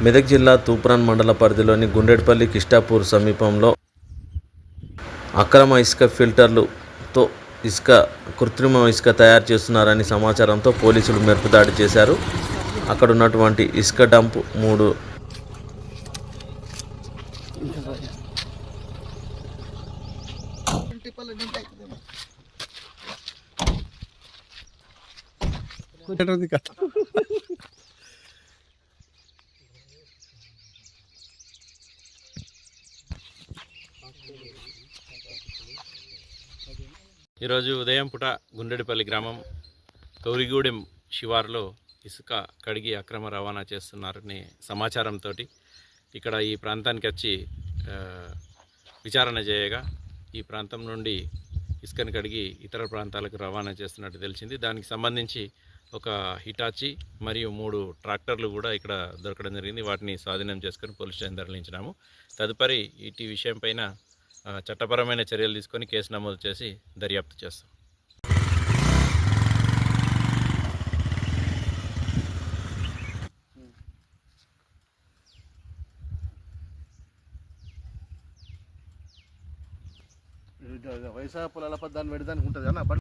మెదక్ జిల్లా తూప్రాన్ మండల పరిధిలోని గుండెడ్పల్లి కిష్టాపూర్ సమీపంలో అక్రమ ఇసుక ఫిల్టర్లతో కృత్రిమ ఇసుక తయారు చేస్తున్నారని సమాచారంతో పోలీసులు మెరుపుదాడి చేశారు. అక్కడ ఉన్నటువంటి ఇసుక డంప్ 3 ఈరోజు ఉదయం పూట గుండెడిపల్లి గ్రామం గౌరిగూడెం శివారులో ఇసుక కడిగి అక్రమ రవాణా చేస్తున్నారని సమాచారంతో ఇక్కడ ఈ ప్రాంతానికి వచ్చి విచారణ చేయగా ఈ ప్రాంతం నుండి ఇసుకను కడిగి ఇతర ప్రాంతాలకు రవాణా చేస్తున్నట్టు తెలిసింది. దానికి సంబంధించి ఒక హిటాచి మరియు 3 ట్రాక్టర్లు కూడా ఇక్కడ దొరకడం జరిగింది. వాటిని స్వాధీనం చేసుకొని పోలీస్ స్టేషన్ తరలించినాము. తదుపరి ఈ విషయం పైన చట్టపరమైన చర్యలు తీసుకొని కేసు నమోదు చేసి దర్యాప్తు చేస్తాం. వయసా పొలాల పద్దాన్ని పెడదానికి ఉంటుంది అన్న.